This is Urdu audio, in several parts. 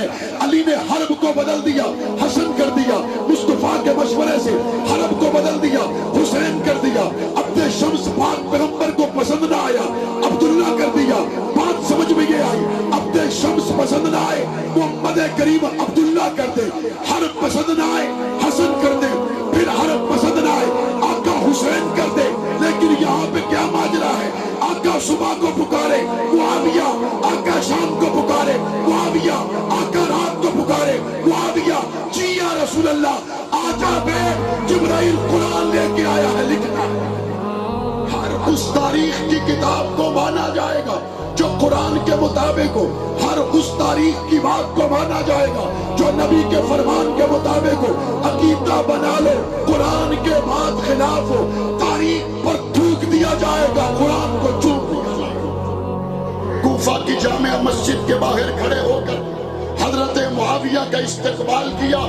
ہے علی نے حرب کو بدل دیا، حسن کر دیا، مصطفیٰ کے مشورے سے حرب کو بدل دیا، حسین کر دیا، عبد شمس پاک پیغمبر کو پسند نہ آیا، عبداللہ کر دیا، بات سمجھ میں یہ آئی، عبد شمس پسند نہ آئے محمد کریم عبداللہ کر دے، حرب پسند نہ آئے حسن کر دے، پھر حرب پسند نہ آئے آقا حسین کر دے۔ لیکن یہاں پہ کیا ماجرا ہے؟ آقا صبح کو پکارے معاویہ، آقا شام کو پکارے معاویہ، آقا رات کو پکارے معاویہ۔ جی یا رسول اللہ آجا بے جبرائیل قرآن لے کے آیا ہے لکھنا۔ ہر اس تاریخ کی کتاب کو مانا جائے گا جو قرآن کے مطابق ہو، ہر اس تاریخ کی بات کو مانا جائے گا جو نبی کے فرمان کے مطابق ہو۔ عقیدہ بنا لو قرآن کے بعد خلاف ہو، تاریخ پر تھوک دیا جائے گا، قرآن کو چوم دیا جائے گا۔ کوفہ کی جامع مسجد کے باہر کھڑے ہو کر حضرت معاویہ کا استقبال کیا۔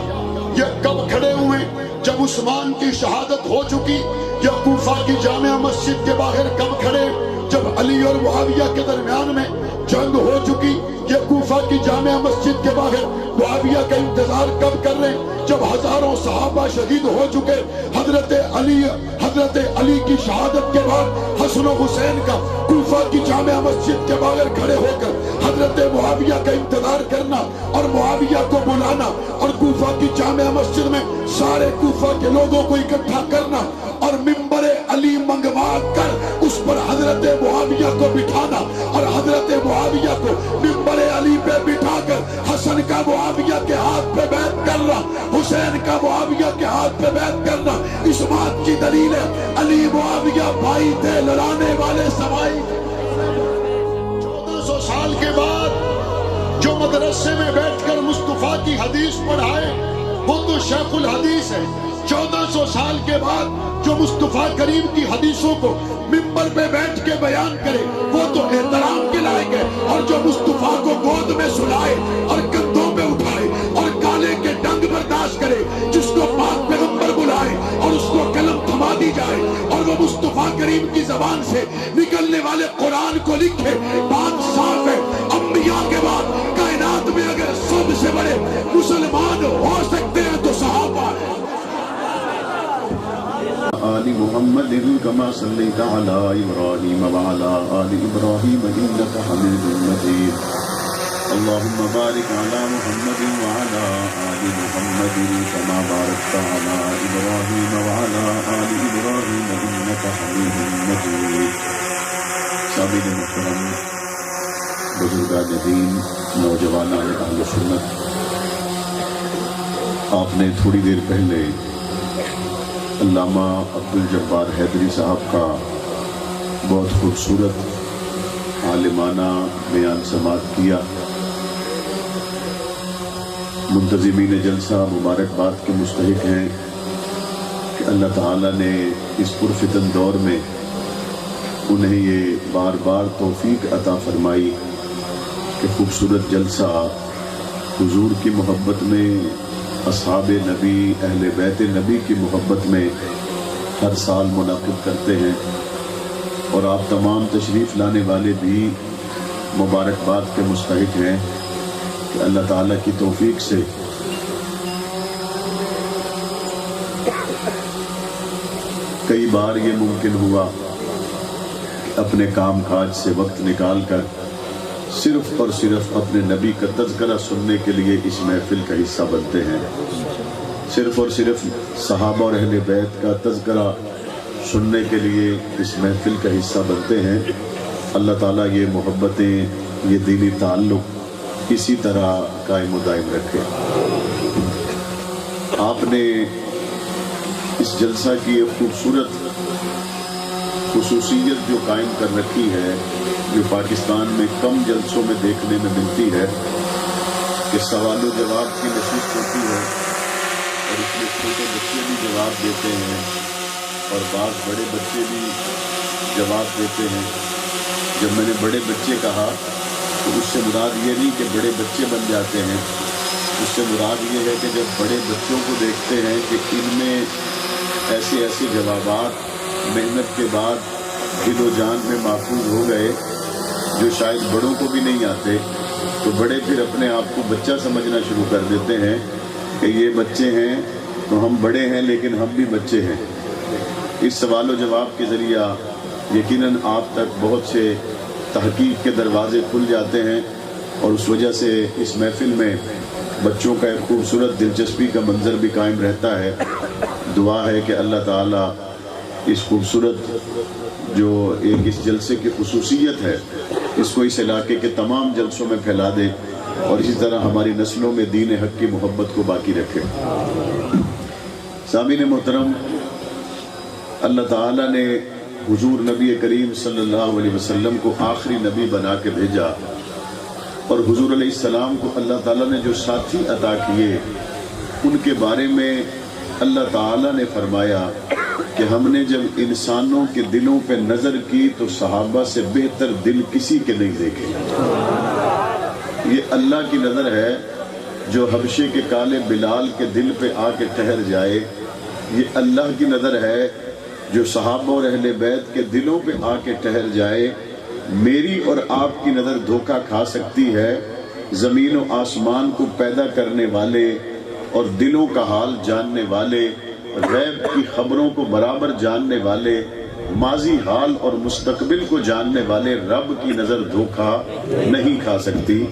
یہ کب کھڑے ہوئے؟ جب عثمان کی شہادت ہو چکی۔ یا کوفہ کی جامع مسجد کے باہر کب کھڑے؟ جب علی اور معاویہ کے درمیان میں جنگ ہو چکی۔ یہ کوفہ کی جامع مسجد کے باہر معاویہ کا انتظار کب کر رہے ہیں؟ جب ہزاروں صحابہ شہید ہو چکے۔ حضرت علی کی شہادت کے بعد حسن و حسین کا کوفہ کی جامع مسجد کے باہر کھڑے ہو کر حضرت معاویہ کا انتظار کرنا اور معاویہ کو بلانا اور کوفہ کی جامع مسجد میں سارے کوفہ کے لوگوں کو اکٹھا کرنا اور ممبر علی منگوا کر اس پر حضرت معاویہ کو بٹھانا اور حضرت معاویہ کو ممبر علی پہ بٹھا کر حسن کا معاویہ کے ہاتھ پہ بیعت کرنا، حسین کا معاویہ کے ہاتھ پہ بیعت کرنا۔ اس بات کی دلیل ہے علی معاویہ بھائی تھے، لڑانے والے سوائی۔ 1400 سال کے بعد جو مدرسے میں بیٹھ کر مصطفیٰ کی حدیث پڑھائے وہ تو شیخ الحدیث ہے۔ 1400 سال کے بعد جو مصطفیٰ کریم کی حدیثوں کو ممبر پہ بیٹھ کے بیان کرے وہ تو احترام کے لائق ہے، اور جو مصطفیٰ کو گود میں سلائے اور کندھوں پہ اٹھائے اور کالے کے ڈنگ برداشت کرے، جس کو پاک پیغمبر بلائے اور اس کو قلم تھما دی جائے اور وہ مصطفیٰ کریم کی زبان سے نکلنے والے قرآن کو لکھے، بات صاف ہے انبیاء کے بعد کائنات میں اگر سب سے بڑے مسلمان ہو سکتے ہیں تو صحابہ ہیں۔ آل محمد كما صليت على إبراهيم وعلى آل إبراهيم إنك حميد مجيد اللهم بارك على محمد وعلى آل محمد كما باركت على إبراهيم وعلى آل إبراهيم إنك حميد مجيد۔ سامعین محترم، بزرگان دین، نوجوانان اہل سنت، آپ نے تھوڑی دیر پہلے علامہ عبدالجبار حیدری صاحب کا بہت خوبصورت عالمانہ بیان سماعت کیا۔ منتظمین جلسہ مبارکباد کے مستحق ہیں کہ اللہ تعالیٰ نے اس پرفتن دور میں انہیں یہ بار بار توفیق عطا فرمائی کہ خوبصورت جلسہ حضور کی محبت میں، اصحاب نبی، اہل بیت نبی کی محبت میں ہر سال منعقد کرتے ہیں، اور آپ تمام تشریف لانے والے بھی مبارکباد کے مستحق ہیں کہ اللہ تعالیٰ کی توفیق سے کئی بار یہ ممکن ہوا کہ اپنے کام کاج سے وقت نکال کر صرف اور صرف اپنے نبی کا تذکرہ سننے کے لیے اس محفل کا حصہ بنتے ہیں، صرف اور صرف صحابہ اور اہل بیت کا تذکرہ سننے کے لیے اس محفل کا حصہ بنتے ہیں۔ اللہ تعالیٰ یہ محبتیں، یہ دینی تعلق اسی طرح قائم و دائم رکھے۔ آپ نے اس جلسہ کی ایک خوبصورت خصوصیت جو قائم کر رکھی ہے، جو پاکستان میں کم جلسوں میں دیکھنے میں ملتی ہے، کہ سوال و جواب کی نشست ہوتی ہے اور اس میں چھوٹے بچے بھی جواب دیتے ہیں اور بعض بڑے بچے بھی جواب دیتے ہیں۔ جب میں نے بڑے بچے کہا تو اس سے مراد یہ نہیں کہ بڑے بچے بن جاتے ہیں، اس سے مراد یہ ہے کہ جب بڑے بچوں کو دیکھتے ہیں کہ ان میں ایسے جوابات محنت کے بعد دل و جان میں محفوظ ہو گئے جو شاید بڑوں کو بھی نہیں آتے، تو بڑے پھر اپنے آپ کو بچہ سمجھنا شروع کر دیتے ہیں کہ یہ بچے ہیں تو ہم بڑے ہیں لیکن ہم بھی بچے ہیں۔ اس سوال و جواب کے ذریعہ یقیناً آپ تک بہت سے تحقیق کے دروازے کھل جاتے ہیں، اور اس وجہ سے اس محفل میں بچوں کا ایک خوبصورت دلچسپی کا منظر بھی قائم رہتا ہے۔ دعا ہے کہ اللہ تعالیٰ اس خوبصورت جو ایک اس جلسے کی خصوصیت ہے اس کو اس علاقے کے تمام جلسوں میں پھیلا دے، اور اسی طرح ہماری نسلوں میں دین حق کی محبت کو باقی رکھے۔ سامعین محترم، اللہ تعالیٰ نے حضور نبی کریم صلی اللہ علیہ وسلم کو آخری نبی بنا کے بھیجا، اور حضور علیہ السلام کو اللہ تعالیٰ نے جو ساتھی عطا کیے ان کے بارے میں اللہ تعالیٰ نے فرمایا کہ ہم نے جب انسانوں کے دلوں پہ نظر کی تو صحابہ سے بہتر دل کسی کے نہیں دیکھے۔ یہ اللہ کی نظر ہے جو حبشے کے کالے بلال کے دل پہ آ کے ٹھہر جائے، یہ اللہ کی نظر ہے جو صحابہ اور اہل بیت کے دلوں پہ آ کے ٹھہر جائے۔ میری اور آپ کی نظر دھوکہ کھا سکتی ہے، زمین و آسمان کو پیدا کرنے والے اور دلوں کا حال جاننے والے، غیب کی خبروں کو برابر جاننے والے، ماضی حال اور مستقبل کو جاننے والے رب کی نظر دھوکہ نہیں کھا سکتی۔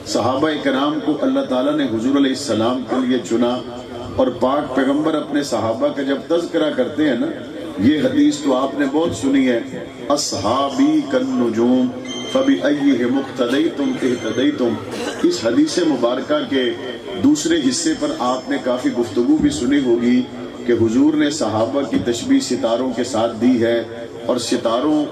صحابہ کرام کو اللہ تعالیٰ نے حضور علیہ السلام کے لیے چنا، اور پاک پیغمبر اپنے صحابہ کا جب تذکرہ کرتے ہیں نا، یہ حدیث تو آپ نے بہت سنی ہے، اصحابی کالنجوم فبأیہم اقتدیتم اہتدیتم۔ اس حدیث مبارکہ کے دوسرے حصے پر آپ نے کافی گفتگو بھی سنی ہوگی کہ حضور نے صحابہ کی تشبیہ ستاروں کے ساتھ دی ہے، اور ستاروں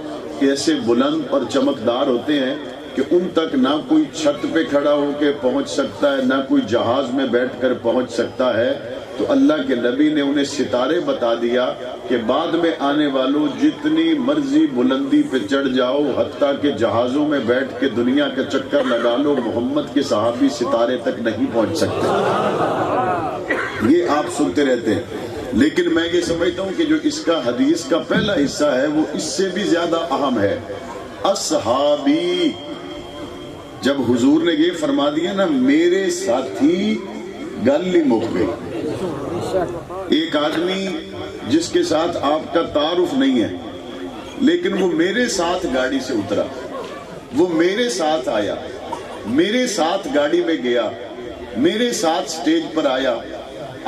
ایسے بلند اور چمکدار ہوتے ہیں کہ ان تک نہ کوئی چھت پہ کھڑا ہو کے پہنچ سکتا ہے، نہ کوئی جہاز میں بیٹھ کر پہنچ سکتا ہے۔ تو اللہ کے نبی نے انہیں ستارے بتا دیا کہ بعد میں آنے والوں جتنی مرضی بلندی پہ چڑھ جاؤ، حتیٰ کہ جہازوں میں بیٹھ کے دنیا کا چکر لگا لو، محمد کے صحابی ستارے تک نہیں پہنچ سکتے۔ یہ آپ سنتے رہتے ہیں، لیکن میں یہ سمجھتا ہوں کہ جو اس کا حدیث کا پہلا حصہ ہے وہ اس سے بھی زیادہ اہم ہے۔ اصحابی، جب حضور نے یہ فرما دیا نا میرے ساتھی، گل ہی مک گئی۔ ایک آدمی جس کے ساتھ آپ کا تعارف نہیں ہے لیکن وہ میرے ساتھ گاڑی سے اترا، وہ میرے ساتھ آیا، میرے ساتھ گاڑی میں گیا، میرے ساتھ سٹیج پر آیا،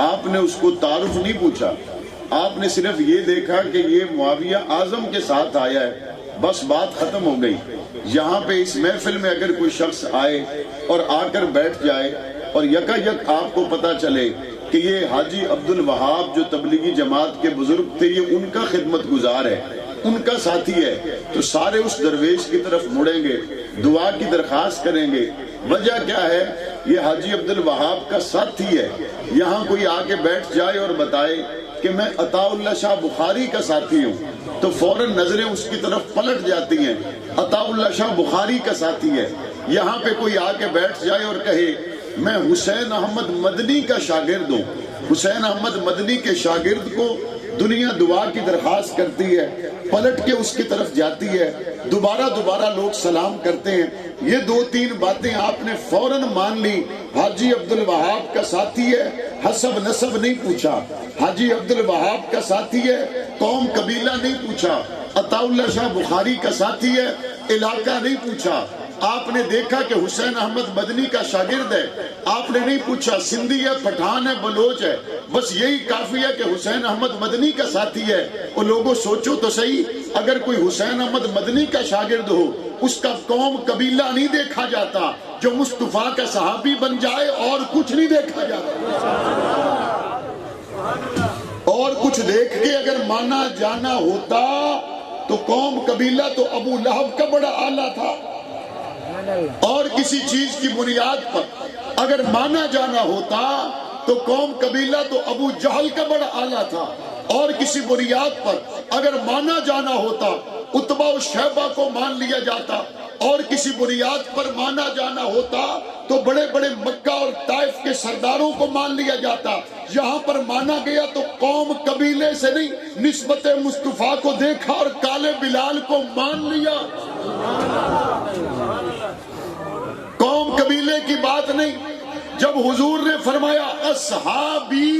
آپ نے اس کو تعارف نہیں پوچھا، آپ نے صرف یہ دیکھا کہ یہ معاویہ اعظم کے ساتھ آیا ہے، بس بات ختم ہو گئی۔ یہاں پہ اس محفل میں اگر کوئی شخص آئے اور آ کر بیٹھ جائے اور یکا یک آپ کو پتا چلے کہ یہ حاجی عبد الوہاب جو تبلیغی جماعت کے بزرگ تھے یہ ان کا خدمت گزار ہے، ان کا ساتھی ہے، تو سارے اس درویش کی طرف مڑیں گے، دعا کی درخواست کریں گے۔ وجہ کیا ہے؟ یہ حاجی عبد الوہاب کا ساتھی ہے۔ یہاں کوئی آ کے بیٹھ جائے اور بتائے کہ میں عطا اللہ شاہ بخاری کا ساتھی ہوں تو فوراً نظریں اس کی طرف پلٹ جاتی ہیں، عطا اللہ شاہ بخاری کا ساتھی ہے۔ یہاں پہ کوئی آ کے بیٹھ جائے اور کہے میں حسین احمد مدنی کا شاگرد ہوں، حسین احمد مدنی کے شاگرد کو دنیا دعا کی درخواست کرتی ہے، پلٹ کے اس کی طرف جاتی ہے، دوبارہ لوگ سلام کرتے ہیں۔ یہ دو تین باتیں آپ نے فوراً مان لی، حاجی عبد الوہاب کا ساتھی ہے، حسب نسب نہیں پوچھا، حاجی عبد الوہاب کا ساتھی ہے، قوم قبیلہ نہیں پوچھا، عطا اللہ شاہ بخاری کا ساتھی ہے، علاقہ نہیں پوچھا۔ آپ نے دیکھا کہ حسین احمد مدنی کا شاگرد ہے، آپ نے نہیں پوچھا سندھی ہے، پٹھان ہے، بلوچ ہے، بس یہی کافی ہے کہ حسین احمد مدنی کا ساتھی ہے۔ وہ لوگوں سوچو تو صحیح، اگر کوئی حسین احمد مدنی کا شاگرد ہو اس کا قوم قبیلہ نہیں دیکھا جاتا، جو مصطفیٰ کا صحابی بن جائے اور کچھ نہیں دیکھا جاتا۔ اور کچھ دیکھ کے اگر مانا جانا ہوتا تو قوم قبیلہ تو ابو لہب کا بڑا آلہ تھا، اور کسی چیز کی بنیاد پر اگر مانا جانا ہوتا تو قوم قبیلہ تو ابو جہل کا بڑا آلہ تھا، اور کسی بنیاد پر اگر مانا جانا ہوتا عتبہ و شیبہ کو مان لیا جاتا، اور کسی بنیاد پر مانا جانا ہوتا تو بڑے بڑے مکہ اور طائف کے سرداروں کو مان لیا جاتا۔ یہاں پر مانا گیا تو قوم قبیلے سے نہیں، نسبت مصطفیٰ کو دیکھا اور کالے بلال کو مان لیا۔ قوم قبیلے کی بات نہیں. جب حضور نے فرمایا اصحابی،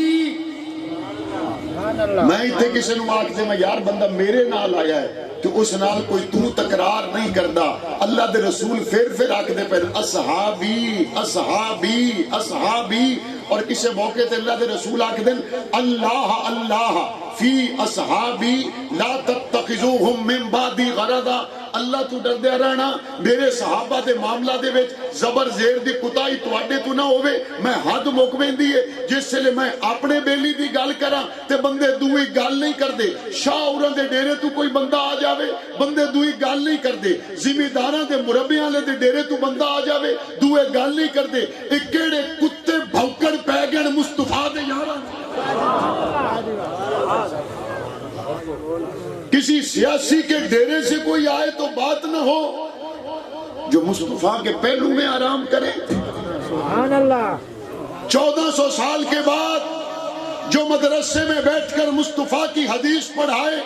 میں اتنے کسی نو آکھ دے میں یار بندہ میرے نال آیا ہے تو اس نال کوئی تو تکرار نہیں کردا. اللہ دے رسول پھر آکھ دے پہلے اصحابی اصحابی اصحابی. اور کسی موقع تے اللہ دے رسول آکھ دیں اللہ اللہ فی اصحابی لا تتخذوہم من بعدی غرضا. اللہ تو ڈر دیا رہنا میرے صحابہ دے معاملہ دے وچ زبر زیر دی کتائی تواڈے تو نہ ہوئے. میں حد مکمن دی ہے جس لئے میں اپنے بیلی دی گل کراں تے بندے دوئی گل نہیں کر دے. شاہ اوراں دے ڈیرے تو کوئی بندہ آ جاوے بندے دوئی گل نہیں کر دے. زمینداراں دے مربیاں لے دے ڈیرے تو بندہ آ جاوے دوئے گل نہیں کر دے. ایک کیڑے کتے بھوکڑ پہ گئے مصطفیٰ دے یاراں. کسی سیاسی کے ڈیرے سے کوئی آئے تو بات نہ ہو جو مصطفیٰ کے پہلو میں آرام کرے. سبحان اللہ. 1400 سال کے بعد جو مدرسے میں بیٹھ کر مصطفیٰ کی حدیث پڑھائے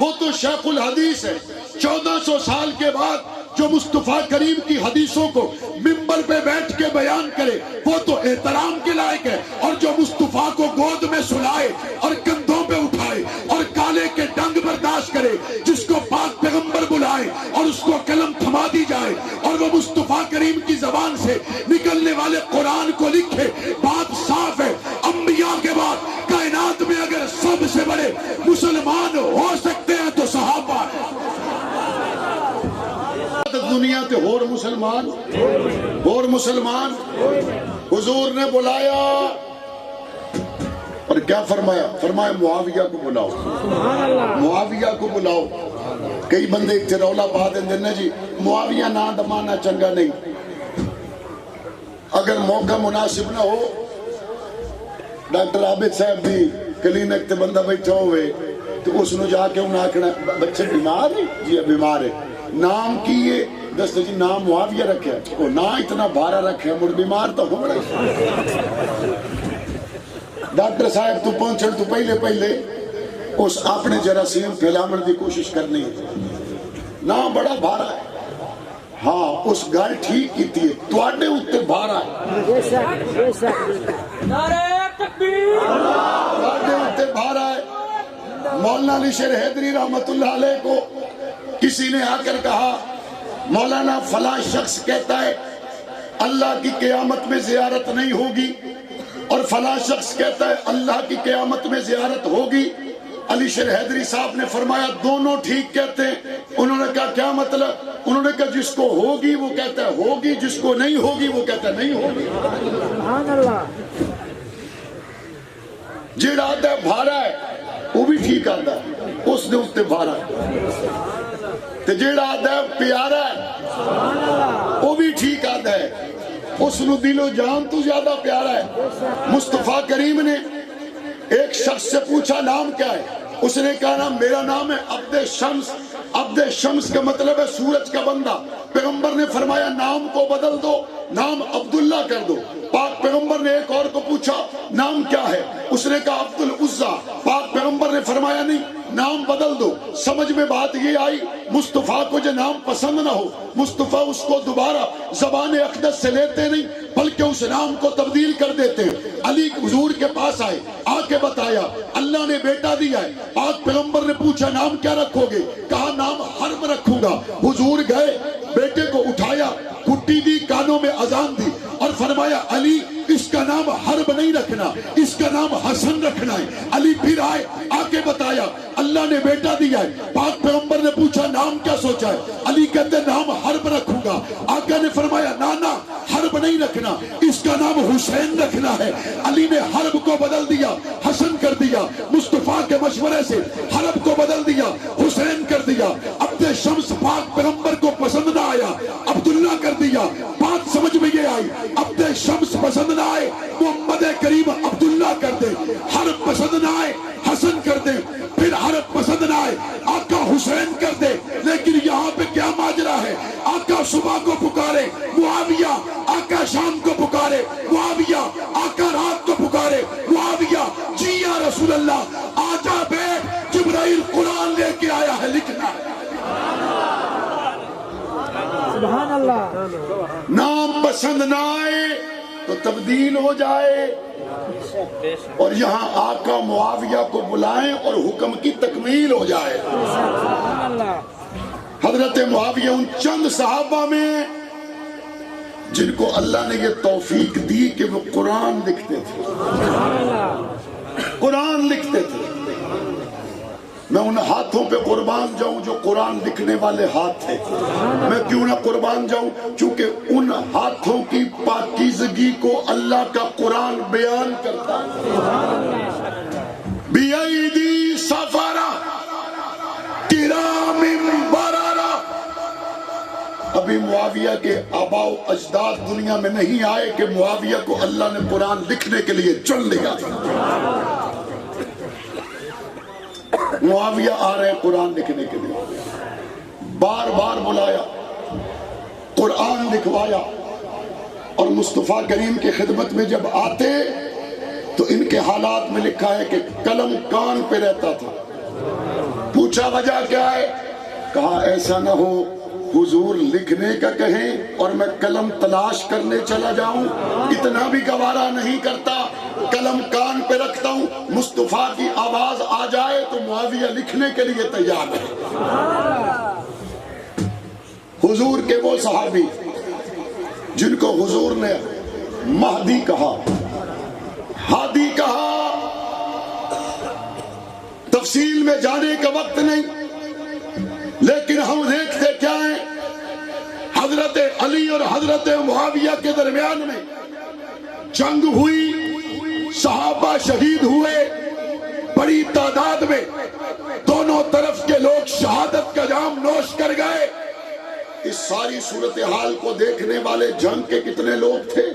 وہ تو شیخ الحدیث ہے. 1400 سال کے بعد جو مصطفیٰ کریم کی حدیثوں کو منبر پہ بیٹھ کے بیان کرے وہ تو احترام کے لائق ہے. اور جو مصطفیٰ کو گود میں سلائے اور کندھوں پہ اٹھائے اور کالے کے ڈنگ برداشت کرے، جس کو پاک پیغمبر بلائے اور اس کو قلم تھما دی جائے اور وہ مصطفیٰ کریم کی زبان سے نکلنے والے قرآن کو لکھے. بات صاف ہے، انبیاء کے بعد کائنات میں اگر سب سے بڑے مسلمان ہو سکتے ہیں تو صحابہ ہیں. دنیا تے اور مسلمان حضور نے بلایا اور کیا فرمایا؟ فرمایا معاویہ کو بلاؤ، معاویہ کو بلاؤ. کئی بندے اتنے رولا پا دیں نا جی معاویہ نہ دمانا چنگا نہیں. اگر موقع مناسب نہ ہو ڈاکٹر عابد صاحب بھی کلینک تے بندہ بیٹھا ہوئے تو اس نے جا کے انہیں آکھنا بچے بیمار ہے؟ جی بیمار ہے. نام کیے دستے جی نام معاویہ رکھے وہ نہ اتنا بھارا رکھے مڑ بیمار تو ہونا. ڈاکٹر صاحب تو پہنچن تو پہلے اس اپنے جراثیم پھیلاون دی کوشش کرنی ہے. نام بڑا بھارا ہے. ہاں اس گل ٹھیک کیتی ہے تواڈے اوتے بھارا ہے. بے شک بے شک. نعرہ تکبیر. تواڈے اوتے بھارا ہے. مولانا علی شیر حیدری رحمت اللہ علیہ کو کسی نے آ کر کہا مولانا فلاں شخص کہتا ہے اللہ کی قیامت میں زیارت نہیں ہوگی اور فلاں شخص کہتا ہے اللہ کی قیامت میں زیارت ہوگی. علی شیر حیدری صاحب نے فرمایا دونوں ٹھیک کہتے ہیں. انہوں نے کہا کیا مطلب؟ انہوں نے کہا جس کو ہوگی وہ کہتا ہے ہوگی، جس کو نہیں ہوگی وہ کہتا ہے نہیں ہوگی. سبحان اللہ. جیڑا آدھا ہے بھارا ہے وہ بھی ٹھیک آدھا ہے اس نے اتے بھارا ہے. تے جیڑا آدھا ہے پیارا ہے وہ بھی ٹھیک آدھا ہے اس نو دل و جان تو زیادہ پیارا ہے. مصطفیٰ کریم نے ایک شخص سے پوچھا نام کیا ہے؟ اس نے کہا نا میرا نام ہے عبد شمس. عبد شمس کا مطلب ہے سورج کا بندہ. پیغمبر نے فرمایا نام کو بدل دو، نام عبداللہ کر دو. پاک پیغمبر نے ایک اور کو پوچھا نام کیا ہے؟ اس نے کہا عبد العزا. پاک پیغمبر نے فرمایا نہیں نام بدل دو. سمجھ میں بات یہ آئی مصطفیٰ کو جو نام پسند نہ ہو مصطفیٰ اس کو دوبارہ زبان اقدس سے لیتے نہیں بلکہ اس نام کو تبدیل کر دیتے ہیں. علی حضور کے پاس آئے، آ کے بتایا اللہ نے بیٹا دیا ہے. پاک پیغمبر نے پوچھا نام کیا رکھو گے؟ کہا نام حرب رکھوں گا. حضور گئے بیٹے کو اٹھایا، گھٹی دی، کانوں میں اذان دی اور فرمایا علی اس کا نام حرب نہیں رکھنا، اس کا نام حسن رکھنا ہے. علی پھر آئے، آ کے بتایا اللہ نے بیٹا دیا ہے. پاک پیغمبر نے پوچھا نام کیا سوچا ہے؟ علی کہتے نام حرب رکھوں گا. آقا نے فرمایا نانا حرب نہیں رکھنا، اس کا نام حسین رکھنا ہے. علی نے حرب کو بدل دیا، حسن کر دیا. مصطفیٰ کے مشورے سے حرب کو بدل دیا، حسین کر دیا. عبد شمس پاک پیغمبر کو پسند نہ آیا، عبداللہ کر دیا. بات سمجھ میں یہ آئی عبد شمس پسند نہ آئے محمد کریم عبداللہ کر دے. حرب پسند نہ آئے حسن کر دے. پھر حرب پسند نہ آئے آقا حسین کر دے. لیکن یہاں پہ کیا ماجرا ہے؟ آقا صبح کو پکارے معاویہ، آقا شام کو پکارے معاویہ، آقا رات کو پکارے معاویہ. جی یا رسول اللہ آجا بیٹھ، جبرائیل قرآن لے کے آیا ہے لکھنا ہے. سبحان اللہ. نام پسند نہ آئے تو تبدیل ہو جائے، اور یہاں آقا معاویہ کو بلائیں اور حکم کی تکمیل ہو جائے۔ حضرت معاویہ ان چند صحابہ میں جن کو اللہ نے یہ توفیق دی کہ وہ قرآن لکھتے تھے، قرآن لکھتے تھے۔ میں ان ہاتھوں پہ قربان جاؤں جو قرآن لکھنے والے ہاتھ تھے۔ میں کیوں نہ قربان جاؤں؟ چونکہ ان ہاتھوں کی پاکیزگی کو اللہ کا قرآن بیان کرتا ہے۔ بِأَيْدِي سَفَرَةٍ كِرَامٍ بَرَرَةٍ۔ ابھی معاویہ کے آباء و اجداد دنیا میں نہیں آئے کہ معاویہ کو اللہ نے قرآن لکھنے کے لیے چن لیا۔ معاویہ آ رہے قرآن لکھنے کے لیے، بار بار بلایا، قرآن لکھوایا، اور مصطفیٰ کریم کی خدمت میں جب آتے تو ان کے حالات میں لکھا ہے کہ قلم کان پہ رہتا تھا۔ پوچھا وجہ کیا ہے؟ کہا ایسا نہ ہو حضور لکھنے کا کہیں اور میں قلم تلاش کرنے چلا جاؤں، اتنا بھی گوارا نہیں کرتا، قلم کان پہ رکھتا ہوں، مصطفیٰ کی آواز آ جائے تو معاویہ لکھنے کے لیے تیار ہے۔ حضور کے وہ صحابی جن کو حضور نے مہدی کہا، ہادی کہا، تفصیل میں جانے کا وقت نہیں، لیکن ہم دیکھتے کیا ہیں؟ حضرت علی اور حضرت معاویہ کے درمیان میں جنگ ہوئی، صحابہ شہید ہوئے، بڑی تعداد میں دونوں طرف کے لوگ شہادت کا جام نوش کر گئے۔ اس ساری صورتحال کو دیکھنے والے جنگ کے کتنے لوگ تھے؟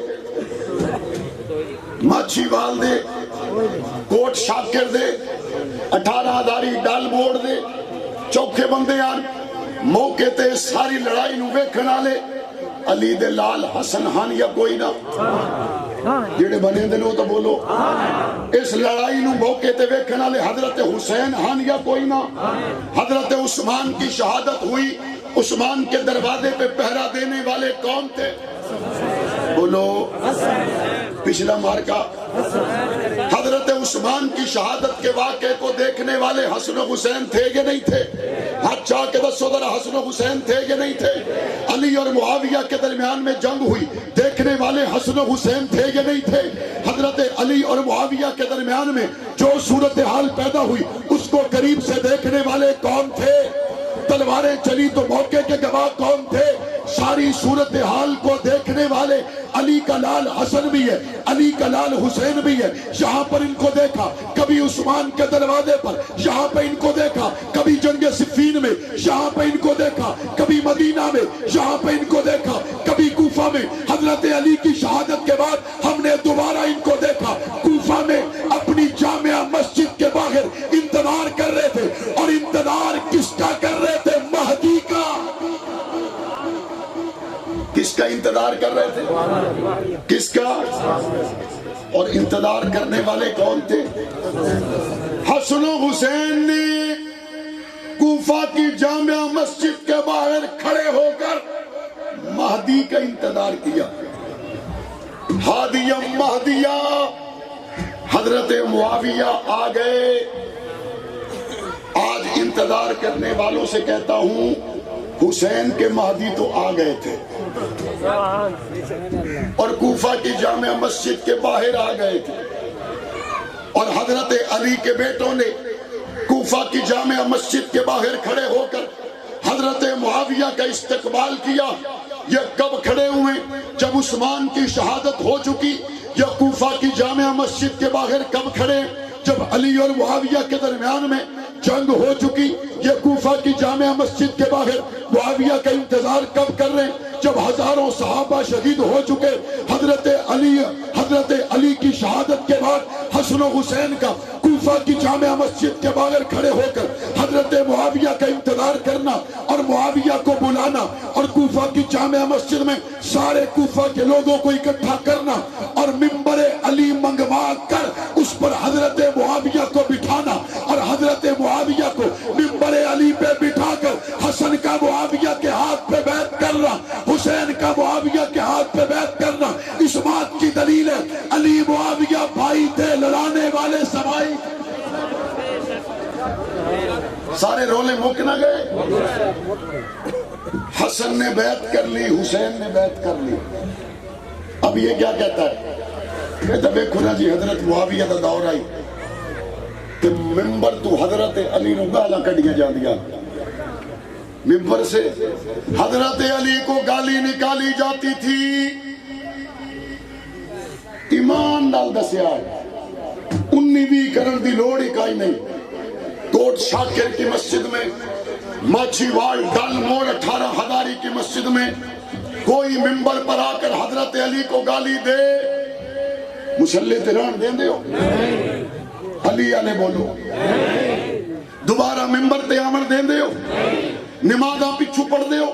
ماچھی وال دے، کوٹ شاکر دے، 18 داری ڈال موڑ دے، چوکھے بندے آن موقع تے ساری لڑائی نو ویکھن والے علی دے لال حسن ہن یا کوئی نہ جڑے بنے دے لو تو بولو، اس لڑائی نو موقع تے ویکھن والے حضرت حسین ہن یا کوئی نہ۔ حضرت عثمان کی شہادت ہوئی، عثمان کے دروازے پہ پہرا دینے والے کون تھے؟ بولو، پچھلا مارکا حضرت عثمان کی شہادت کے واقعے کو دیکھنے والے حسن و حسین تھے یا نہیں تھے؟ ہاتھ چاہ کے دسو ذرا، حسن و حسین تھے یا نہیں تھے؟ علی اور معاویہ کے درمیان میں جنگ ہوئی، دیکھنے والے حسن و حسین تھے یا نہیں تھے؟ حضرت علی اور معاویہ کے درمیان میں جو صورتحال پیدا ہوئی اس کو قریب سے دیکھنے والے کون تھے؟ تلواریں چلی تو موقع کے گواہ کون تھے؟ ساری صورتحال کو دیکھنے والے علی کا لال حسن بھی ہے، علی کا لال حسین بھی ہے۔ یہاں پر ان کو دیکھا کبھی عثمان کے دروازے پر، یہاں پہ ان کو دیکھا کبھی جنگ صفین میں، یہاں پہ ان کو دیکھا کبھی مدینہ میں، یہاں پہ ان کو دیکھا کبھی کوفہ میں۔ حضرت علی کی شہادت کے بعد ہم نے دوبارہ ان کو دیکھا کوفہ میں، اپنی جامعہ مسجد کے باہر انتظار کر رہے تھے، اور انتظار کس کا کر رہے تھے؟ مہدی کا۔ کس کا انتظار کر رہے تھے؟ کس کا؟ اور انتظار کرنے والے کون تھے؟ حسن و حسین نے کوفہ کی جامعہ مسجد کے باہر کھڑے ہو کر مہدی کا انتظار کیا۔ ہادیہ مہدیہ، حضرت معاویہ آ گئے۔ آج انتظار کرنے والوں سے کہتا ہوں حسین کے مہدی تو آ گئے تھے اور کوفہ کی جامع مسجد کے باہر آ گئے تھے، اور حضرت علی کے بیٹوں نے کوفہ کی جامع مسجد کے باہر کھڑے ہو کر حضرت معاویہ کا استقبال کیا۔ یہ کب کھڑے ہوئے؟ جب عثمان کی شہادت ہو چکی۔ یا کوفہ کی جامع مسجد کے باہر کب کھڑے؟ جب علی اور معاویہ کے درمیان میں جنگ ہو چکی۔ یہ کوفہ کی جامع مسجد کے باہر معاویہ کا انتظار کب کر رہے ہیں؟ جب ہزاروں صحابہ شہید ہو چکے۔ حضرت علی کی شہادت کے بعد حسن و حسین کا کوفہ کی جامع مسجد کے باہر کھڑے ہو کر حضرت معاویہ کا انتظار کرنا اور معاویہ کو بلانا، اور کوفہ کی جامع مسجد میں سارے کوفہ کے لوگوں کو اکٹھا کرنا اور منبر علی منگوا کر اس پر حضرت معاویہ کو بٹھانا، اور حضرت معاویہ کو منبر علی پہ بٹھا کر حسن کا معاویہ کے ہاتھ پہ بیعت کرنا، حسین کا معاویہ کے ہاتھ پہ بیعت سارے رولے مک نہ گئے. حسن نے بیعت کر لی, حسین نے بیعت کر لی. اب یہ کیا کہتا ہے؟ کہتا دیکھو نا جی حضرت معاویہ دا دور آئی کہ ممبر تو حضرت علی نو گالاں کڈیاں جاندیاں, ممبر سے حضرت علی کو گالی نکالی جاتی تھی. ایمان نال دسیا 19 کرن دی لوڑ ہی کائی نہیں. کوٹ شاکر کی مسجد میں, ماچھی وال ڈل موڑ 18 ہزاری کی مسجد میں کوئی ممبر پر آ کر حضرت علی کو گالی دے, مسلح تیران دیں دے ہو, علی علی بولو, دوبارہ ممبر تے آمر دیں دے ہو, نمازاں پچھو پڑھ دے ہو,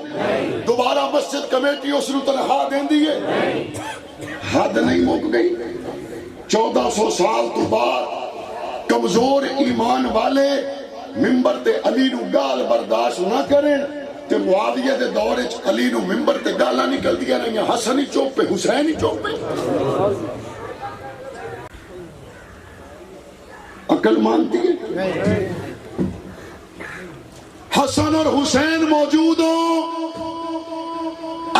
دوبارہ مسجد کمیٹی اس نو تنخواہ دیں دیئے. حد نہیں مک گئی. 1400 سال تو بعد کمزور ایمان والے ممبر تے علی نو گال برداشت نہ کریں تے معاویہ دے دور وچ علی نو ممبر تے گالاں نکل دیا نہیں, حسن ہی چوپ پہ, حسین ہی چوپ پہ. عقل مانتی ہے؟ حسن اور حسین موجود ہوں,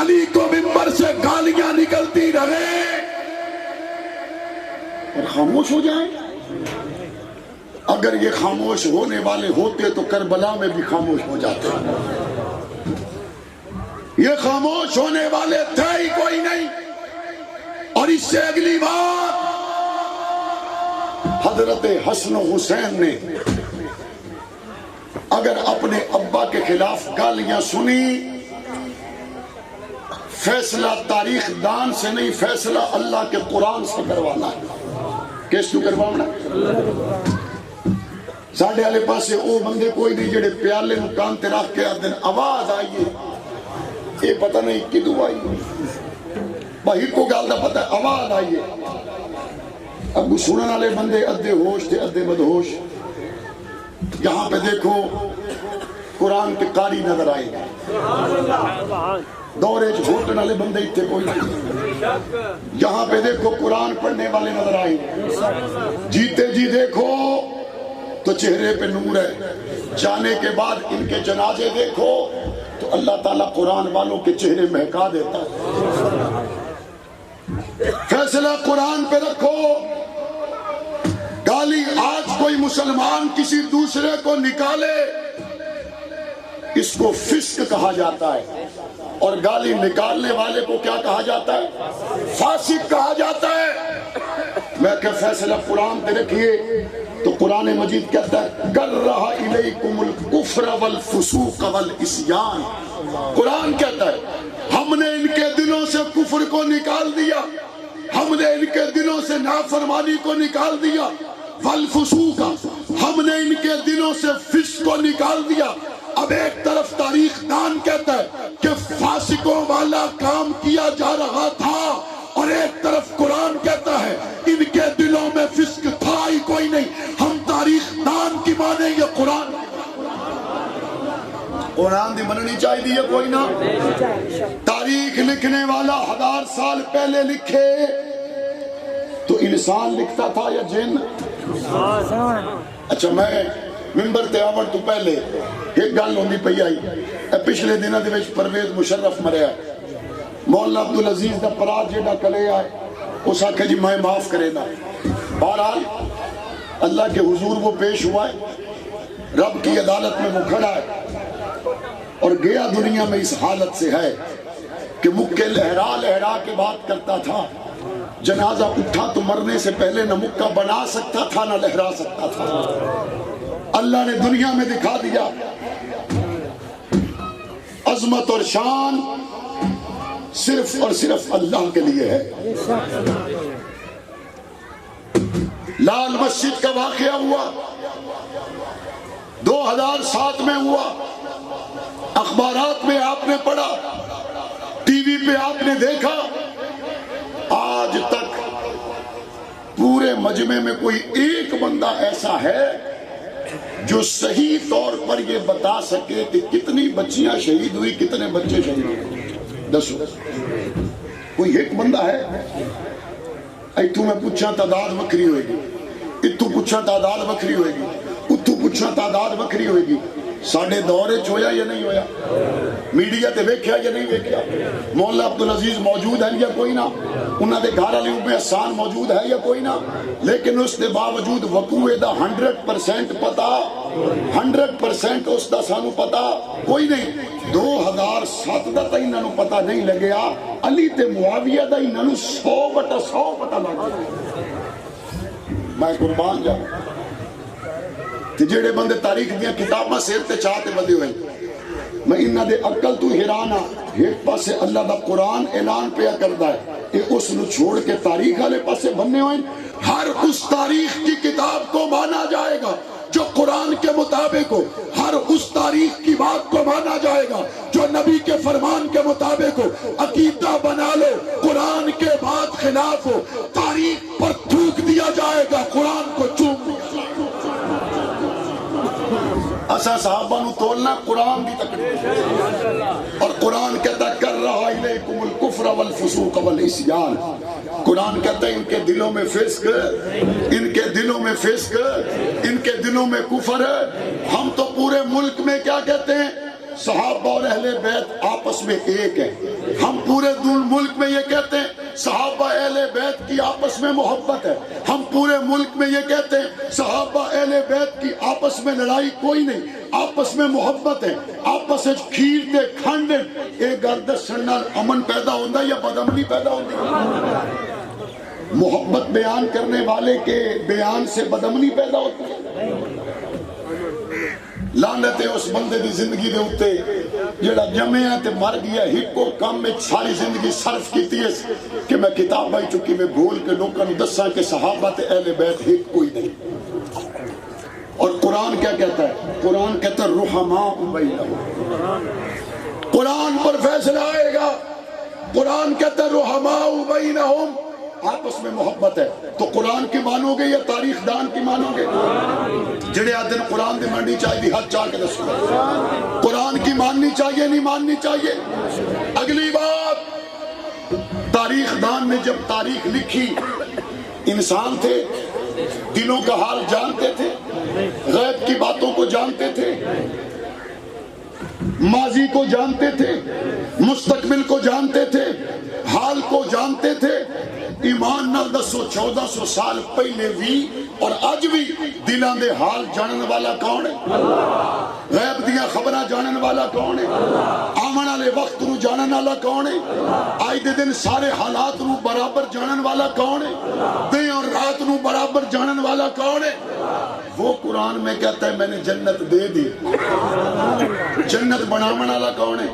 علی کو ممبر سے گالیاں نکلتی رہے اور خاموش ہو جائیں. اگر یہ خاموش ہونے والے ہوتے تو کربلا میں بھی خاموش ہو جاتے. یہ خاموش ہونے والے تھے ہی کوئی نہیں. اور اس سے اگلی بات, حضرت حسن و حسین نے اگر اپنے ابا کے خلاف گالیاں سنی, فیصلہ تاریخ دان سے نہیں, فیصلہ اللہ کے قرآن سے کروانا ہے. کیس تو کروانا ساڑھے والے پاسے او بندے کوئی نہیں جڑے پیالے نو کان تے رکھ کے دن آواز آئیے, یہ پتہ نہیں کدو آئیے, باہر کو گال دا پتہ ہے آواز آئیے. اب سنن والے بندے ادھے ہوش تھے ادھے بدہوش. یہاں پہ دیکھو قرآن کے قاری نظر آئے گا, دورے جھوٹن والے بندے اتنے کوئی نہیں. یہاں پہ دیکھو قرآن پڑھنے والے نظر آئے گا. جیتے جی دیکھو تو چہرے پہ نور ہے, جانے کے بعد ان کے جنازے دیکھو تو اللہ تعالیٰ قرآن والوں کے چہرے مہکا دیتا ہے. فیصلہ قرآن پہ رکھو. گالی آج کوئی مسلمان کسی دوسرے کو نکالے, اس کو فسق کہا جاتا ہے, اور گالی نکالنے والے کو کیا کہا جاتا ہے؟ فاسق کہا جاتا ہے. میں کہ فیصلہ قرآن پہ رکھیے تو قرآن مجید کہتا ہے کرہ الیکم الکفر والفسوق والعصیان. قرآن کہتا ہے ہم نے ان کے دلوں سے کفر کو نکال دیا, ہم نے ان کے دلوں سے نافرمانی کو نکال دیا, والفسوق ہم نے ان کے دلوں سے فسق کو نکال دیا. اب ایک طرف تاریخ دان کہتا ہے کہ فاسقوں والا کام کیا جا رہا تھا, اور ایک طرف قرآن کہتا ہے ان کے دلوں میں فسق تھا ہی کوئی نہیں. ہم تاریخ دان کی مانیں گے, قرآن دی مننی چاہیے کوئی نہ. تاریخ لکھنے والا 1000 سال پہلے لکھے تو انسان لکھتا تھا یا جن؟ اچھا میں ممبر تے آون تو پہلے ایک گل ہوندی پئی آئی. پچھلے دنوں دے وچ پرویز مشرف مریا, مولانا عبدالعزیز دا پرا جیڑا کلے آئے اس آکھے جی میں معاف کرے نا. بہرحال اللہ کے حضور وہ پیش ہوا ہے, رب کی عدالت میں وہ کھڑا ہے اور گیا دنیا میں اس حالت سے ہے کہ مکے لہرا لہرا کے بات کرتا تھا. جنازہ اٹھا تو مرنے سے پہلے نہ مکہ بنا سکتا تھا نہ لہرا سکتا تھا. اللہ نے دنیا میں دکھا دیا عظمت اور شان صرف اور صرف اللہ کے لیے ہے. لال مسجد کا واقعہ ہوا 2007 میں ہوا, اخبارات میں آپ نے پڑھا, ٹی وی پہ آپ نے دیکھا. آج تک پورے مجمع میں کوئی ایک بندہ ایسا ہے جو صحیح طور پر یہ بتا سکے کہ کتنی بچیاں شہید ہوئی, کتنے بچے شہید ہوئے؟ دسو کوئی ایک بندہ ہے؟ ایتھوں میں پوچھا تعداد وکری ہوئے گی, اتھوں پوچھا تعداد وکری ہوئے گی, اتھوں پوچھنا تعداد وکری ہوئے گی. ساڈے دور وچ ہویا یا نہیں ہویا؟ میڈیا تے ویکھیا یا نہیں ویکھیا؟ مولا عبدالعزیز موجود ہیں یا کوئی نہ؟ انہاں دے گھر والے ابن احسان موجود ہے یا کوئی نہ؟ لیکن اس دے باوجود وقوع دا 100% پتا 100% اس دا سانو پتا کوئی نہیں. 2007 دا تا انہاں نو پتا نہیں لگیا. علی تے معاویہ دا انہاں نو 100/100 پتا لگ گیا. میں قربان جاؤں. تے جڑے بندے تاریخ دیاں کتاباں سیر تے چاہتے بندے ہوئے, میں انہاں دے عقل تو حیران ہاں. ایک پاسے اللہ دا قرآن اعلان پیا کردا ہے, یہ اس نو چھوڑ کے تاریخ والے پاسے بننے ہوئے. ہر اس تاریخ کی کتاب کو مانا جائے گا جو قرآن کے مطابق ہو, ہر اس تاریخ کی بات کو مانا جائے گا جو نبی کے فرمان کے مطابق ہو. عقیدہ بنا لو قرآن کے بعد خلاف ہو, تاریخ پر تھوک دیا جائے گا, قرآن کو چوم دیا جائے گا. اسا صحابہ نو تولنا قرآن دی تقریر, اور قرآن کہتا ہے کر رہا الیکم الکفر والفسوق والعصیان. قرآن کہتا ہے ان کے دلوں میں فسق, ان کے دلوں میں فسق, ان کے دلوں میں کفر ہے. ہم تو پورے ملک میں کیا کہتے ہیں, صحابہ اور اہل بیت آپس میں ایک ہیں. ہم پورے ملک میں یہ کہتے ہیں صحابہ اہل بیت کی آپس میں محبت ہے. ہم پورے ملک میں یہ کہتے ہیں صحابہ اہل بیت کی آپس میں لڑائی کوئی نہیں, آپس میں محبت ہے. آپس میں کھیر تے کھانڈے ایک گرد سنال امن پیدا ہوتا ہے یا بدامنی پیدا ہوتی ہے؟ محبت بیان کرنے والے کے بیان سے بدامنی پیدا ہوتی ہے. لعنت ہے اس بندے دی زندگی دے اوتے جڑا جمعہ تے مر گیا, ایک کو کام میں ساری زندگی صرف کیتی ہے کہ میں کتاب بائی چکی میں بھول کے لوگوں نے دسا کہ صحابہ تے اہل بیت ایک کوئی نہیں. اور قرآن کیا کہتا ہے؟ قرآن کہتا ہے رحماء بینہم. قرآن پر فیصلہ آئے گا. قرآن کہتا ہے رحماء بینہم, آپس میں محبت ہے. تو قرآن کی مانو گے یا تاریخ دان کی مانو گے؟ جڑے آدھن قرآن دی ماننی چاہیے ہاتھ چاہ کے دسو. قرآن کی ماننی چاہیے نہیں ماننی چاہیے؟ اگلی بات, تاریخ دان نے جب تاریخ لکھی, انسان تھے, دلوں کا حال جانتے تھے, غیب کی باتوں کو جانتے تھے, ماضی کو جانتے تھے, مستقبل کو جانتے تھے, حال کو جانتے تھے. ایمان نال دسو 1400 سال پہلے بھی اور اج بھی دلاں دے حال جانن والا کون ہے؟ غیب دیاں خبراں جانن والا کون ہے؟ آمن والے وقت نو جانن والا کون ہے؟ آج دے دن سارے حالات نو برابر جانن والا کون ہے؟ دن اور رات نو برابر جانن والا کون ہے؟ وہ قرآن میں کہتا ہے میں نے جنت دے دی. جنت بناون والا کون ہے؟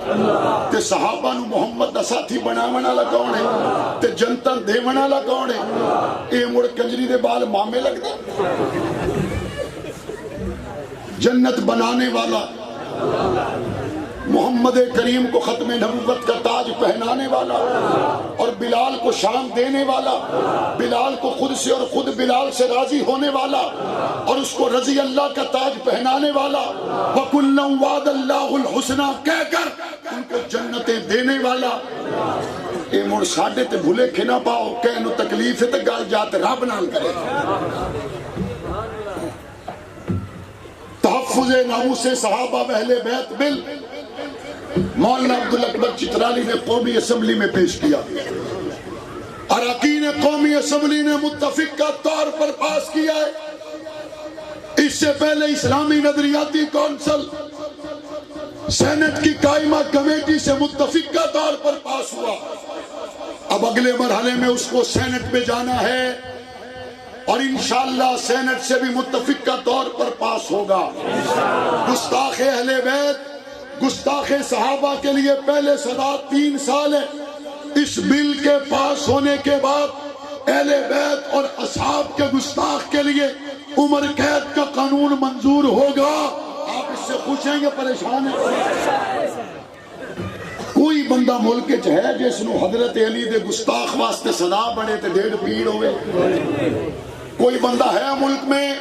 تے صحابہ نو محمد دا ساتھی بناون والا کون ہے؟ تے جنتاں دیون والا کون ہے؟ اے مڑ کنجری دے بال مامے لگ دے. جنت بنانے والا, محمد کریم کو ختم نبوت کا تاج پہنانے والا, اور بلال کو شان دینے والا, بلال کو خود سے اور خود بلال سے راضی ہونے والا, اور اس کو رضی اللہ کا تاج پہنانے والا, وَكُلًّا وَعَدَ اللَّهُ الْحُسْنَى کہہ کر ان کو جنتیں دینے والا. اے مڑ ساڈے تے بھولے کھنا پاؤ کہنو تکلیف تے گل جات رب نال کرے. تحفظ ناموس صحابہ اہل بیت بل مولانا عبدالاکبر چترالی نے قومی اسمبلی میں پیش کیا. اراکین قومی اسمبلی نے متفقہ طور پر پاس کیا ہے. اس سے پہلے اسلامی نظریاتی کونسل سینٹ کی قائمہ کمیٹی سے متفقہ طور پر پاس ہوا. اب اگلے مرحلے میں اس کو سینٹ میں جانا ہے اور انشاءاللہ سینٹ سے بھی متفقہ طور پر پاس ہوگا. گستاخ اہل بیت, گستاخ صحابہ کے لیے پہلے سزا 3 سال ہے. اس بل کے پاس ہونے کے بعد اہل بیت اور اصحاب کے گستاخ کے لیے عمر قید کا قانون منظور ہوگا. آپ اس سے پوچھیں گے پریشان ہیں؟ کوئی بندہ ملک ہے جس نو حضرت علی دے گستاخ واسطے سزا بنے تے 1.5 پیڑ ہوئے؟ کوئی بندہ ہے ملک میں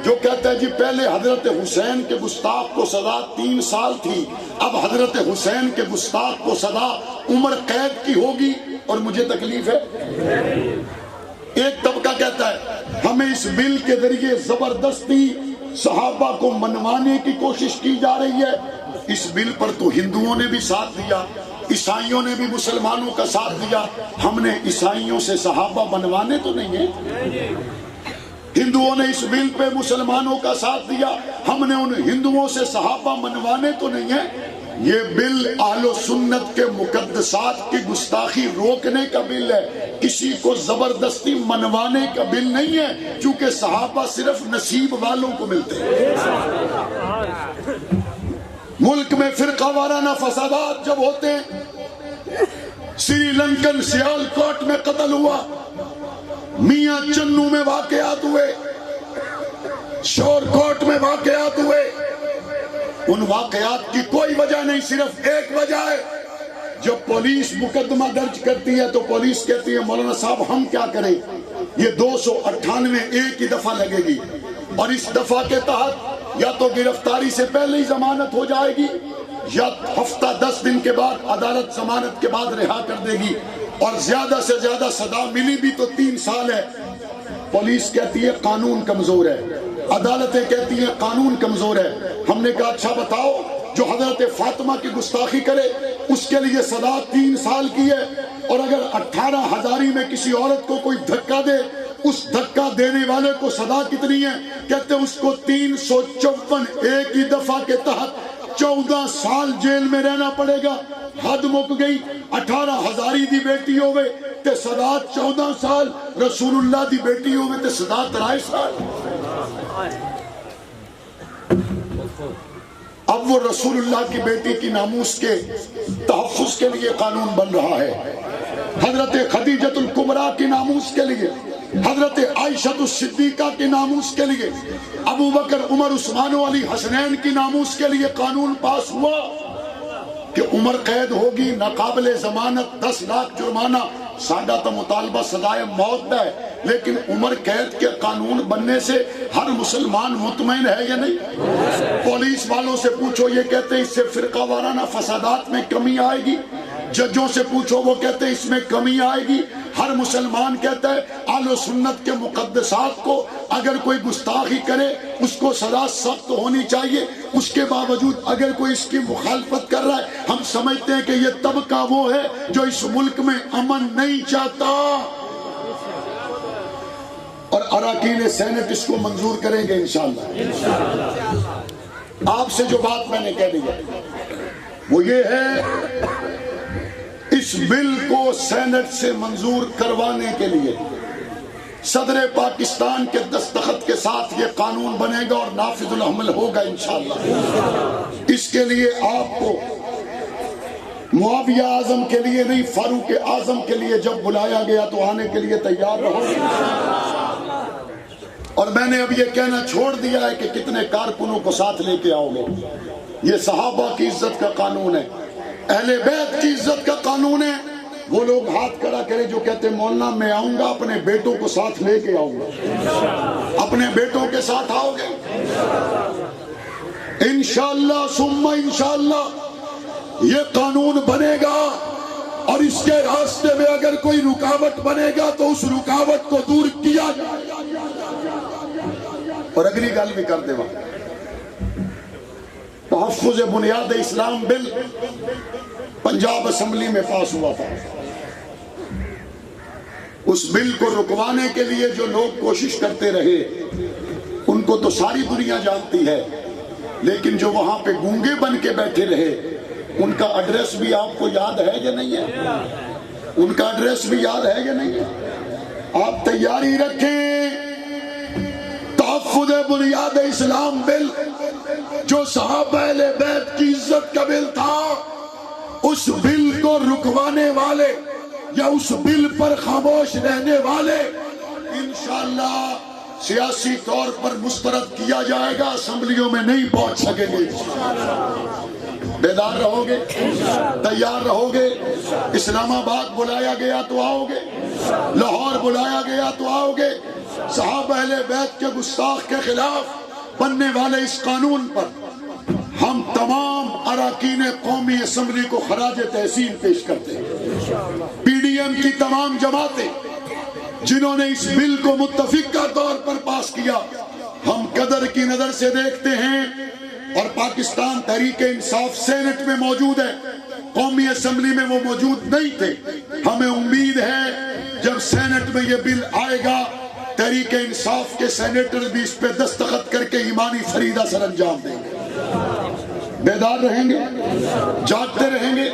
جو کہتا ہے جی پہلے حضرت حسین کے گستاخ کو سزا 3 سال تھی, اب حضرت حسین کے گستاخ کو سزا عمر قید کی ہوگی اور مجھے تکلیف ہے؟ ایک طبقہ کہتا ہے ہمیں اس بل کے ذریعے زبردستی صحابہ کو منوانے کی کوشش کی جا رہی ہے۔ اس بل پر تو ہندوؤں نے بھی ساتھ دیا، عیسائیوں نے بھی مسلمانوں کا ساتھ دیا۔ ہم نے عیسائیوں سے صحابہ بنوانے تو نہیں ہیں، ہندوؤں نے اس بل پہ مسلمانوں کا ساتھ دیا، ہم نے ان ہندوؤں سے صحابہ منوانے تو نہیں ہیں۔ یہ بل اہل و سنت کے مقدسات کی گستاخی روکنے کا بل ہے، کسی کو زبردستی منوانے کا بل نہیں ہے، چونکہ صحابہ صرف نصیب والوں کو ملتے ہیں۔ ملک میں فرقہ وارانہ فسادات جب ہوتے ہیں، سری لنکن سیال کوٹ میں قتل ہوا، میاں چنو میں واقعات ہوئے، شور کوٹ میں واقعات ہوئے، ان واقعات کی کوئی وجہ نہیں، صرف ایک وجہ ہے۔ جب پولیس مقدمہ درج کرتی ہے تو پولیس کہتی ہے مولانا صاحب ہم کیا کریں، یہ 298 ایک ہی دفعہ لگے گی، اور اس دفعہ کے تحت یا تو گرفتاری سے پہلے ہی ضمانت ہو جائے گی، یا ہفتہ 10 دن کے بعد عدالت ضمانت کے بعد رہا کر دے گی، اور زیادہ سے زیادہ سزا ملی بھی تو 3 سال ہے۔ پولیس کہتی ہے قانون کمزور ہے، عدالتیں کہتی ہیں قانون کمزور ہے۔ ہم نے کہا اچھا بتاؤ، جو حضرت فاطمہ کی گستاخی کرے اس کے لیے سزا 3 سال کی ہے، اور اگر 18 ہزاری میں کسی عورت کو کوئی دھکا دے، اس دھکا دینے والے کو سزا کتنی ہے؟ کہتے ہیں اس کو 354 ایک ہی دفعہ کے تحت 14 سال جیل میں رہنا پڑے گا۔ حد مک گئی، 18 ہزاری دی بیٹی ہوئے تے سزا 14 سال، رسول اللہ دی بیٹی ہوئے تے سزا 23 سال۔ اب وہ رسول اللہ کی بیٹی کی ناموس کے تحفظ کے لیے قانون بن رہا ہے، حضرت خدیجۃ الکبریٰ کی ناموس کے لیے، حضرت عائشہ الصدیقہ کی ناموس کے لیے، ابو بکر عمر عثمان و علی حسنین کی ناموس کے لیے قانون پاس ہوا کہ عمر قید ہوگی، ناقابل ضمانت، 10 لاکھ جرمانہ۔ سادہ تو مطالبہ سزائے موت ہے، لیکن عمر قید کے قانون بننے سے ہر مسلمان مطمئن ہے یا نہیں؟ پولیس والوں سے پوچھو، یہ کہتے ہیں اس سے فرقہ وارانہ فسادات میں کمی آئے گی۔ ججوں سے پوچھو، وہ کہتے ہیں اس میں کمی آئے گی۔ ہر مسلمان کہتا ہے اہل و سنت کے مقدسات کو اگر کوئی گستاخی کرے اس کو سزا سخت ہونی چاہیے، اس کے باوجود اگر کوئی اس کی مخالفت کر رہا ہے ہم سمجھتے ہیں کہ یہ طبقہ وہ ہے جو اس ملک میں امن نہیں چاہتا، اور اراکین سینٹ اس کو منظور کریں گے انشاءاللہ۔ آپ سے جو بات میں نے کہہ دی ہے وہ یہ ہے، اس بل کو سینٹ سے منظور کروانے کے لیے صدر پاکستان کے دستخط کے ساتھ یہ قانون بنے گا اور نافذ العمل ہوگا انشاءاللہ۔ اس کے لیے آپ کو معاویہ اعظم کے لیے نہیں، فاروق اعظم کے لیے جب بلایا گیا تو آنے کے لیے تیار رہو گے۔ اور میں نے اب یہ کہنا چھوڑ دیا ہے کہ کتنے کارکنوں کو ساتھ لے کے آؤ گے۔ یہ صحابہ کی عزت کا قانون ہے، اہل بیت کی عزت کا قانون ہے۔ وہ لوگ ہاتھ کھڑا کرے جو کہتے ہیں مولانا میں آؤں گا، اپنے بیٹوں کو ساتھ لے کے آؤں گا۔ اپنے بیٹوں کے ساتھ آؤ گے انشاءاللہ ثم انشاءاللہ یہ قانون بنے گا، اور اس کے راستے میں اگر کوئی رکاوٹ بنے گا تو اس رکاوٹ کو دور کیا جائے گا۔ اور اگلی گل بھی کر دے وہاں، تحفظ بنیاد اسلام بل پنجاب اسمبلی میں پاس ہوا تھا۔ اس بل کو رکوانے کے لیے جو لوگ کوشش کرتے رہے ان کو تو ساری دنیا جانتی ہے، لیکن جو وہاں پہ گونگے بن کے بیٹھے رہے ان کا ایڈریس بھی آپ کو یاد ہے یا نہیں ہے؟ ان کا ایڈریس بھی یاد ہے یا نہیں ہے؟ آپ تیاری رکھیں، تحفظ بنیاد اسلام بل جو صحابہ اہل بیت کی عزت کا بل تھا، اس بل کو رکوانے والے یا اس بل پر خاموش رہنے والے انشاءاللہ سیاسی طور پر مسترد کیا جائے گا، اسمبلیوں میں نہیں پہنچ سکیں گے۔ بیدار رہو گے، تیار رہو گے۔ اسلام آباد بلایا گیا تو آؤ گے، لاہور بلایا گیا تو آؤ گے۔ صحابہ اہل بیت کے گستاخ کے خلاف بننے والے اس قانون پر ہم تمام اراکین قومی اسمبلی کو خراج تحسین پیش کرتے ہیں۔ پی ڈی ایم کی تمام جماعتیں جنہوں نے اس بل کو متفقہ طور پر پاس کیا، ہم قدر کی نظر سے دیکھتے ہیں اور پاکستان تحریک انصاف سینٹ میں موجود ہے، قومی اسمبلی میں وہ موجود نہیں تھے، ہمیں امید ہے جب سینٹ میں یہ بل آئے گا تحریک انصاف کے سینیٹر بھی اس پہ دستخط کر کے ایمانی فریضہ سر انجام دیں گے، بیدار رہیں گے، جاگتے رہیں گے۔